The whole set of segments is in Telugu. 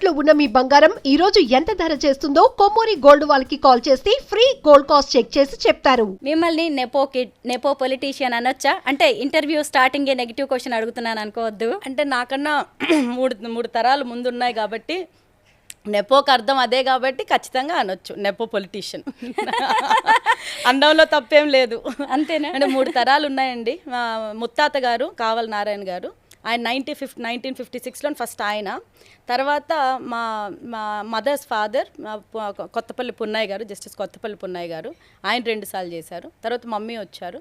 తాకట్టులో ఉన్న మీ బంగారం ఈ రోజు ఎంత ధర చేస్తుందో కొమ్మూరి గోల్డ్ వాళ్ళకి కాల్ చేస్తే ఫ్రీ గోల్డ్ కాస్ట్ చెక్ చేసి చెప్తారు. మిమ్మల్ని నెపో పొలిటీషియన్ అనొచ్చా? అంటే ఇంటర్వ్యూ స్టార్టింగే నెగిటివ్ క్వశ్చన్ అడుగుతున్నాను అనుకోవద్దు. అంటే నాకన్నా మూడు తరాలు ముందున్నాయి కాబట్టి నెపోకి అర్థం అదే కాబట్టి ఖచ్చితంగా అనొచ్చు నెపో పొలిటీషియన్. అండంలో తప్పేం లేదు. అంతేనా? అంటే 3 తరాలు ఉన్నాయండి. మా ముత్తాత గారు కావల్ నారాయణ గారు, ఆయన 1956లో ఫస్ట్ ఆయన. తర్వాత మా మదర్స్ ఫాదర్ కొత్తపల్లి పున్నయ్య గారు, జస్టిస్ కొత్తపల్లి పున్నయ్య గారు, ఆయన 2 సార్లు చేశారు. తర్వాత మమ్మీ వచ్చారు.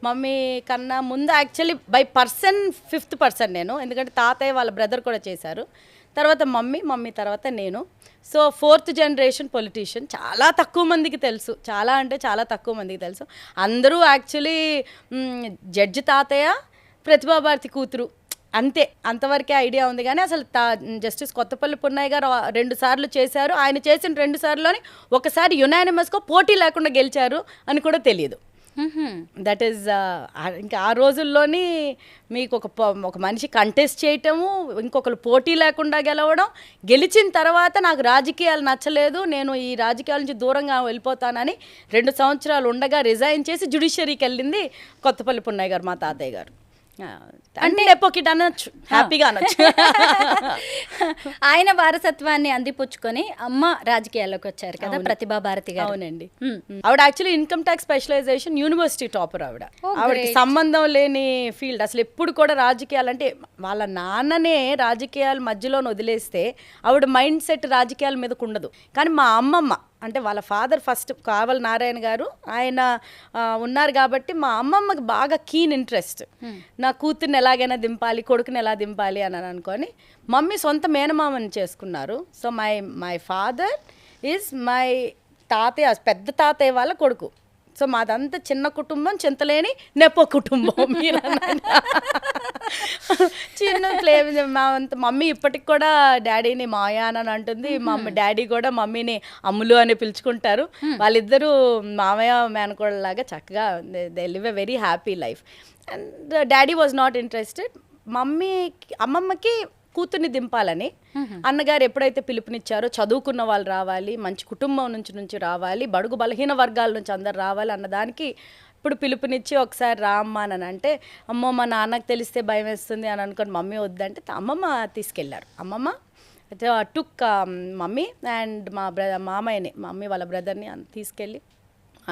మమ్మీ కన్నా ముందు actually by person 5th person నేను, ఎందుకంటే తాతయ్య వాళ్ళ బ్రదర్ కూడా చేశారు. తర్వాత మమ్మీ తర్వాత నేను. So 4th generation politician. చాలా తక్కువ మందికి తెలుసు, చాలా అంటే చాలా తక్కువ మందికి తెలుసు. అందరూ యాక్చువల్లీ జడ్జి తాతయ్య, ప్రతిభాభారతి కూతురు, అంతే, అంతవరకే ఐడియా ఉంది. కానీ అసలు జస్టిస్ కొత్తపల్లి పున్నయ్య గారు 2 సార్లు చేశారు. ఆయన చేసిన 2 సార్లులోని ఒకసారి యునానిమస్గా పోటీ లేకుండా గెలిచారు అని కూడా తెలియదు. దట్ ఈస్ ఇంకా ఆ రోజుల్లోని మీకు ఒక మనిషి కంటెస్ట్ చేయటము, ఇంకొకరు పోటీ లేకుండా గెలవడం, గెలిచిన తర్వాత నాకు రాజకీయాలు నచ్చలేదు, నేను ఈ రాజకీయాల నుంచి దూరంగా వెళ్ళిపోతానని 2 సంవత్సరాలు ఉండగా రిజైన్ చేసి జ్యుడిషియరీకి వెళ్ళింది కొత్తపల్లి పున్నయ్య గారు, మా తాతయ్య గారు. అంటే నెపోకిట్ అనొచ్చు, హ్యాపీగా అనొచ్చు. ఆయన వారసత్వాన్ని అందిపుచ్చుకొని అమ్మ రాజకీయాల్లోకి వచ్చారు కదా, ప్రతిభా భారతి గారు. అవునండి. ఆవిడ actually income tax specialization university topper. ఆవిడకి సంబంధం లేని ఫీల్డ్. అసలు ఎప్పుడు కూడా రాజకీయాలు అంటే వాళ్ళ నాన్ననే రాజకీయాల మధ్యలో వదిలేస్తే ఆవిడ మైండ్ సెట్ రాజకీయాల మీదకు ఉండదు. కానీ మా అమ్మమ్మ అంటే వాళ్ళ ఫాదర్ ఫస్ట్ కావల్ నారాయణ గారు, ఆయన ఉన్నారు కాబట్టి మా అమ్మమ్మకి బాగా కీన్ ఇంట్రెస్ట్. నా కూతుర్ని ఎలాగైనా దింపాలి, కొడుకుని ఎలా దింపాలి అని అనుకొని మమ్మీ సొంత మేనమామని చేసుకున్నారు. So my father is my తాతయ్య, పెద్ద తాతయ్య వాళ్ళ కొడుకు. సో మాదంతా చిన్న కుటుంబం, చింతలేని నెపో కుటుంబం. మీరు చిన్న మమ్మీ ఇప్పటికి కూడా డాడీని మాయా అని అంటుంది. డాడీ కూడా మమ్మీని అమ్ములు అని పిలుచుకుంటారు. వాళ్ళిద్దరూ మామయ్య మేనకోడలాగా చక్కగా they live a very happy life. And daddy was not interested. అమ్మమ్మకి కూతుర్ని దింపాలని అన్నగారు ఎప్పుడైతే పిలుపునిచ్చారో, చదువుకున్న వాళ్ళు రావాలి, మంచి కుటుంబం నుంచి రావాలి, బడుగు బలహీన వర్గాల నుంచి అందరు రావాలి అన్నదానికి ఇప్పుడు పిలుపునిచ్చి ఒకసారి రామ్మా అని అంటే, అమ్మో మా నాన్నకు తెలిస్తే భయం వేస్తుంది అని అనుకొని మమ్మీ వద్దంటే అమ్మమ్మ తీసుకెళ్లారు. అమ్మమ్మ టుక్ మమ్మీ అండ్ మామయ్యని, మమ్మీ వాళ్ళ బ్రదర్ని తీసుకెళ్ళి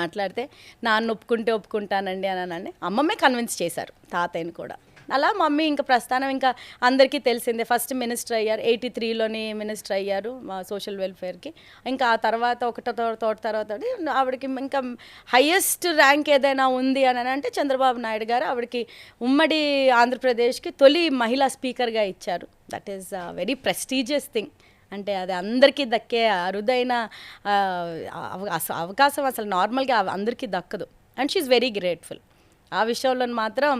మాట్లాడితే, నాన్న ఒప్పుకుంటానండి అని అమ్మమ్మే కన్విన్స్ చేశారు తాతయ్యని కూడా. అలా మమ్మీ ఇంకా ప్రస్థానం ఇంకా అందరికీ తెలిసిందే. ఫస్ట్ మినిస్టర్ అయ్యారు, 83లోని మినిస్టర్ అయ్యారు సోషల్ వెల్ఫేర్కి. ఇంకా ఆ తర్వాత తర్వాత ఆవిడకి ఇంకా హయ్యెస్ట్ ర్యాంక్ ఏదైనా ఉంది అని అంటే చంద్రబాబు నాయుడు గారు ఆవిడకి ఉమ్మడి ఆంధ్రప్రదేశ్కి తొలి మహిళా స్పీకర్గా ఇచ్చారు. That is very prestigious thing. అంటే అది అందరికీ దక్కే అరుదైన అవకాశం, అసలు నార్మల్గా అందరికీ దక్కదు. And she very grateful. ఆ విషయంలో మాత్రం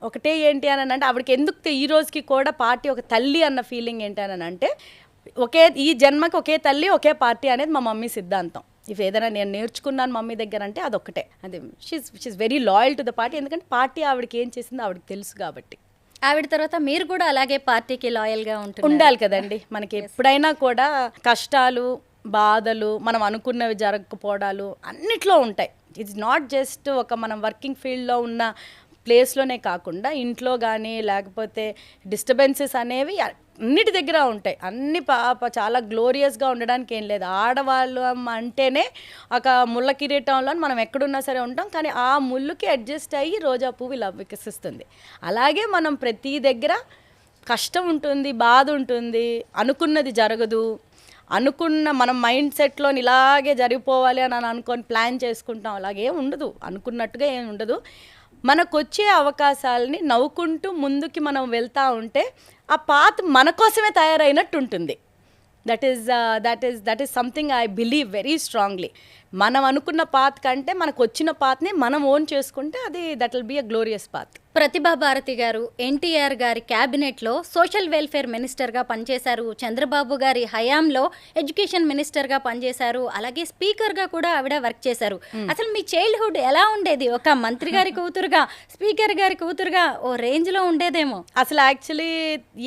ఒకటే ఏంటి అని అంటే ఆవిడకి ఎందుకు ఈ రోజుకి కూడా పార్టీ ఒక తల్లి అన్న ఫీలింగ్ ఏంటి అని అంటే, ఈ జన్మకి ఒకే తల్లి ఒకే పార్టీ అనేది మా మమ్మీ సిద్ధాంతం. ఇఫ్ ఏదైనా నేను నేర్చుకున్నాను మమ్మీ దగ్గర అంటే అదొక్కటే. అది she very loyal to the party. ఎందుకంటే పార్టీ ఆవిడకి ఏం చేసిందో ఆవిడకి తెలుసు కాబట్టి. ఆవిడ తర్వాత మీరు కూడా అలాగే పార్టీకి లాయల్గా ఉండాలి కదండి. మనకి ఎప్పుడైనా కూడా కష్టాలు, బాధలు, మనం అనుకున్నవి జరగకపోవడాలు అన్నిట్లో ఉంటాయి. ఇట్స్ నాట్ జస్ట్ ఒక మనం వర్కింగ్ ఫీల్డ్లో ఉన్న ప్లేస్లోనే కాకుండా ఇంట్లో కానీ లేకపోతే డిస్టర్బెన్సెస్ అనేవి అన్నిటి దగ్గర ఉంటాయి. అన్ని చాలా గ్లోరియస్గా ఉండడానికి ఏం లేదు. ఆడవాళ్ళు అంటేనే ఒక ముళ్ళ కిరీటంలో మనం ఎక్కడున్నా సరే ఉంటాం, కానీ ఆ ముళ్ళుకి అడ్జస్ట్ అయ్యి రోజా పువ్వు ఇలా వికసిస్తుంది. అలాగే మనం ప్రతి దగ్గర కష్టం ఉంటుంది, బాధ ఉంటుంది, అనుకున్నది జరగదు, అనుకున్న మనం మైండ్ సెట్లో ఇలాగే జరిగిపోవాలి అని అనుకొని ప్లాన్ చేసుకుంటాం. అలాగే ఉండదు, అనుకున్నట్టుగా ఏం ఉండదు. మనకు వచ్చే అవకాశాలని నవ్వుకుంటూ ముందుకి మనం వెళ్తూ ఉంటే ఆ పాత్ మన కోసమే తయారైనట్టు ఉంటుంది. That is something I believe very strongly. మనం అనుకున్న పాత్ కంటే మనకు వచ్చిన పాత్ని మనం ఓన్ చేసుకుంటే అది that will be a glorious path. Pratibha Bharati గారు ఎన్టీఆర్ గారి క్యాబినెట్లో సోషల్ వెల్ఫేర్ మినిస్టర్గా పనిచేశారు. చంద్రబాబు గారి హయాంలో ఎడ్యుకేషన్ మినిస్టర్గా పనిచేశారు. అలాగే స్పీకర్గా కూడా ఆవిడ వర్క్ చేశారు. అసలు మీ చైల్డ్హుడ్ ఎలా ఉండేది? ఒక మంత్రి గారి కూతురుగా, స్పీకర్ గారి కూతురుగా ఓ రేంజ్లో ఉండేదేమో. అసలు యాక్చువల్లీ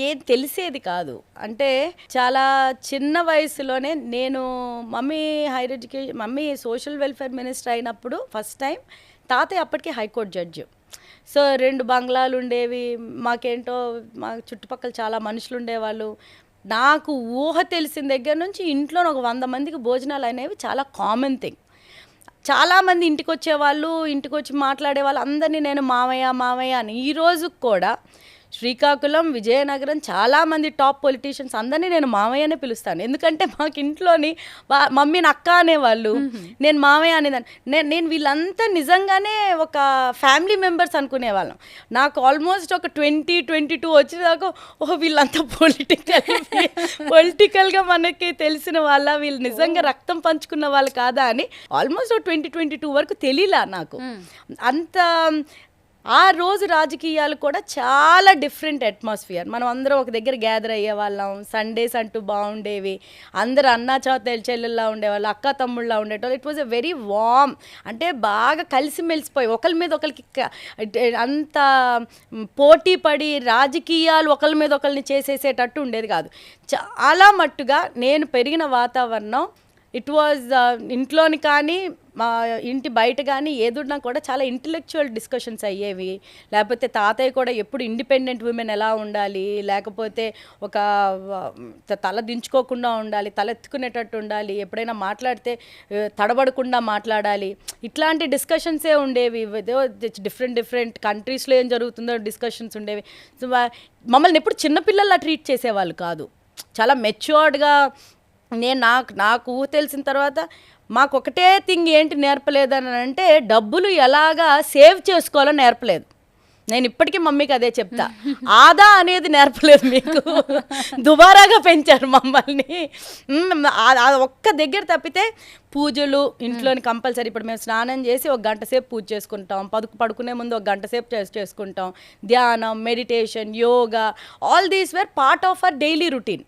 ఏం తెలిసేది కాదు. అంటే చాలా చిన్న వయసులోనే నేను మమ్మీ సోషల్ వెల్ఫేర్ మినిస్టర్ అయినప్పుడు ఫస్ట్ టైం తాతయ్య అప్పటికి హైకోర్టు జడ్జి. సో 2 బంగ్లాలు ఉండేవి మాకేంటో, మా చుట్టుపక్కల చాలా మనుషులు ఉండేవాళ్ళు. నాకు ఊహ తెలిసిన దగ్గర నుంచి ఇంట్లో ఒక 100 మందికి భోజనాలు అనేవి చాలా కామన్ థింగ్. చాలామంది ఇంటికి వచ్చేవాళ్ళు, ఇంటికి వచ్చి మాట్లాడేవాళ్ళు, అందరినీ నేను మామయ్య అని. ఈరోజు కూడా శ్రీకాకుళం, విజయనగరం చాలామంది టాప్ పొలిటీషియన్స్ అందరినీ నేను మామయ్యనే పిలుస్తాను. ఎందుకంటే మాకు ఇంట్లోని మమ్మీని అక్క అనేవాళ్ళు, నేను మామయ్య అనేదాన్ని. నేను వీళ్ళంతా నిజంగానే ఒక ఫ్యామిలీ మెంబర్స్ అనుకునేవాళ్ళం. నాకు ఆల్మోస్ట్ ఒక 20-22 వచ్చేదాకా వీళ్ళంతా పొలిటికల్గా మనకి తెలిసిన వాళ్ళ, వీళ్ళు నిజంగా రక్తం పంచుకున్న వాళ్ళు కాదా అని ఆల్మోస్ట్ 20-22 వరకు తెలియలా నాకు. అంత ఆ రోజు రాజకీయాలు కూడా చాలా డిఫరెంట్ అట్మాస్ఫియర్. మనం అందరం ఒక దగ్గర గ్యాదర్ అయ్యే వాళ్ళం. సండేస్ అంటూ బాగుండేవి. అందరు అన్నా చెల్లెల్లా ఉండేవాళ్ళు, అక్క తమ్ముళ్ళలా ఉండేటోళ్ళు. It was a very warm, అంటే బాగా కలిసిమెలిసిపోయి ఒకరి మీద ఒకరికి అంత పోటీ పడి రాజకీయాలు ఒకరి మీద ఒకరిని చేసేసేటట్టు ఉండేది కాదు. చాలా మట్టుగా నేను పెరిగిన వాతావరణం ఇట్ వాజ్ ఇంట్లోని కానీ మా ఇంటి బయట కానీ ఏదున్నా కూడా చాలా ఇంటలెక్చువల్ డిస్కషన్స్ అయ్యేవి. లేకపోతే తాతయ్య కూడా ఎప్పుడు ఇండిపెండెంట్ ఉమెన్ ఎలా ఉండాలి, లేకపోతే ఒక తల దించుకోకుండా ఉండాలి, తల ఎత్తుకునేటట్టు ఉండాలి, ఎప్పుడైనా మాట్లాడితే తడబడకుండా మాట్లాడాలి, ఇట్లాంటి డిస్కషన్సే ఉండేవి. ఏదో డిఫరెంట్ కంట్రీస్లో ఏం జరుగుతుందో డిస్కషన్స్ ఉండేవి. సో మమ్మల్ని ఎప్పుడు చిన్నపిల్లల్లా ట్రీట్ చేసేవాళ్ళు కాదు. చాలా మెచ్యూర్డ్గా నాకు ఊహ తెలిసిన తర్వాత మాకు ఒకటే థింగ్ ఏంటి నేర్పలేదని అంటే, డబ్బులు ఎలాగా సేవ్ చేసుకోవాలో నేర్పలేదు. నేను ఇప్పటికీ మమ్మీకి అదే చెప్తా, ఆదా అనేది నేర్పలేదు మీకు, దుబారాగా పెంచారు మమ్మల్ని. ఒక్క దగ్గర తప్పితే పూజలు ఇంట్లోని కంపల్సరీ. ఇప్పుడు మేము స్నానం చేసి 1 గంట సేపు పూజ చేసుకుంటాం, పడుకునే ముందు 1 గంట సేపు చేసుకుంటాం. ధ్యానం, meditation, yoga, all these were part of our daily routine.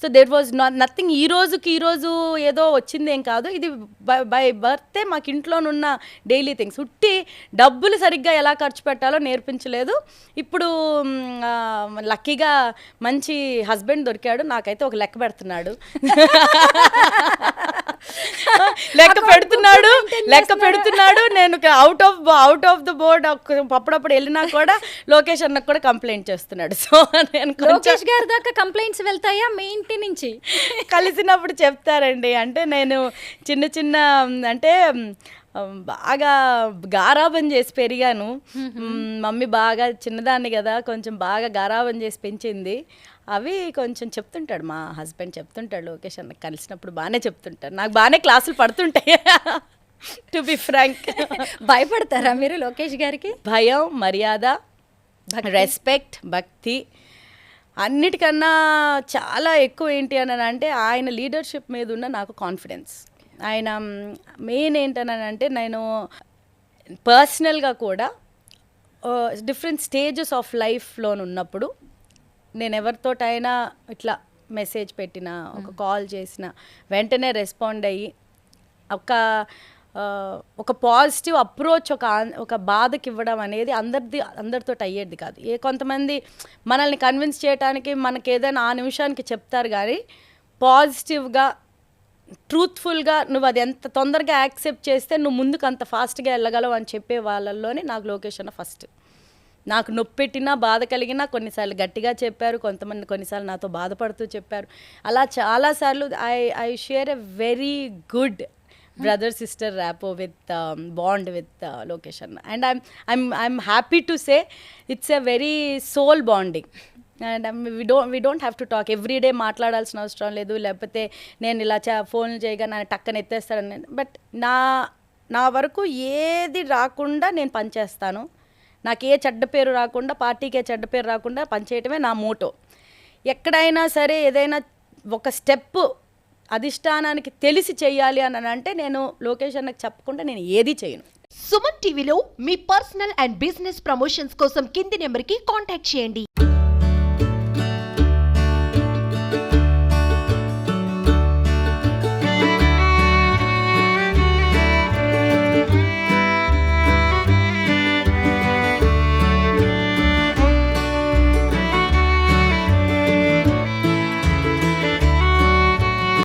So there was nothing ఈరోజు ఏదో వచ్చిందేం కాదు. ఇది బై బర్తే మాకు ఇంట్లోనున్న డైలీ థింగ్స్. ఉట్టి డబ్బులు సరిగ్గా ఎలా ఖర్చు పెట్టాలో నేర్పించలేదు. ఇప్పుడు లక్కీగా మంచి హస్బెండ్ దొరికాడు. నాకైతే ఒక లెక్క పెడుతున్నాడు నేను అవుట్ ఆఫ్ ద బోర్డ్ అప్పుడప్పుడు వెళ్ళినా కూడా లోకేష్ అన్నకు కూడా కంప్లైంట్ చేస్తున్నాడు. సో నేను లోకేష్ గారి దాకా కంప్లైంట్స్ వెళ్తాయా మీ ఇంటి నుంచి? కలిసినప్పుడు చెప్తారండి. అంటే నేను చిన్న అంటే బాగా గారాబం చేసి పెరిగాను. మమ్మీ బాగా చిన్నదాన్ని కదా, కొంచెం బాగా గారాబం చేసి పెంచింది. అవి కొంచెం చెప్తుంటాడు మా హస్బెండ్, చెప్తుంటాడు లోకేష్ అన్న కలిసినప్పుడు బాగానే చెప్తుంటాడు. నాకు బాగానే క్లాసులు పడుతుంటాయి టు బి ఫ్రాంక్. భయపడతారా మీరు లోకేష్ గారికి? భయం, మర్యాద, రెస్పెక్ట్, భక్తి అన్నిటికన్నా చాలా ఎక్కువ ఏంటి అని అంటే ఆయన లీడర్షిప్ మీద ఉన్న నాకు కాన్ఫిడెన్స్. ఆయన మెయిన్ ఏంటనంటే, నేను పర్సనల్గా కూడా డిఫరెంట్ స్టేజెస్ ఆఫ్ లైఫ్లో ఉన్నప్పుడు నేను ఎవరితోటైనా ఇట్లా మెసేజ్ పెట్టినా, ఒక కాల్ చేసిన వెంటనే రెస్పాండ్ అయ్యి ఒక పాజిటివ్ అప్రోచ్, ఒక బాధకి ఇవ్వడం అనేది అందరితో అయ్యేది కాదు. కొంతమంది మనల్ని కన్విన్స్ చేయడానికి మనకి ఏదైనా ఆ నిమిషానికి చెప్తారు, కానీ పాజిటివ్గా ట్రూత్ఫుల్గా నువ్వు అది ఎంత తొందరగా యాక్సెప్ట్ చేస్తే నువ్వు ముందుకు అంత ఫాస్ట్గా వెళ్ళగలవు అని చెప్పే వాళ్ళల్లోనే నాకు లోకేష్ అన్న ఫస్ట్. నాకు నొప్పి పెట్టినా, బాధ కలిగినా కొన్నిసార్లు గట్టిగా చెప్పారు, కొన్నిసార్లు నాతో బాధపడుతూ చెప్పారు. అలా చాలాసార్లు I share a very good brother-sister rapport bond with Lokesh Anna, and I'm happy to say it's a very soul bonding, and we don't have to talk every day. మాట్లాడాల్సిన అవసరం లేదు. లేకపోతే నేను ఇలా ఫోన్లు చేయగా నన్ను టక్కన ఎత్తేస్తాడని, బట్ నా వరకు ఏది రాకుండా నేను పనిచేస్తాను. నాకు ఏ చెడ్డ పేరు రాకుండా, పార్టీకే చెడ్డ పేరు రాకుండా పనిచేయటమే నా మోటో. ఎక్కడైనా సరే ఏదైనా ఒక స్టెప్ అధిష్టానానికి తెలిసి చెయ్యాలి అని అంటే నేను లోకేష్ అన్నకు చెప్పకుండా నేను ఏది చేయను. సుమన్ టీవీలో మీ పర్సనల్ అండ్ బిజినెస్ ప్రమోషన్స్ కోసం కింది నెంబర్కి కాంటాక్ట్ చేయండి.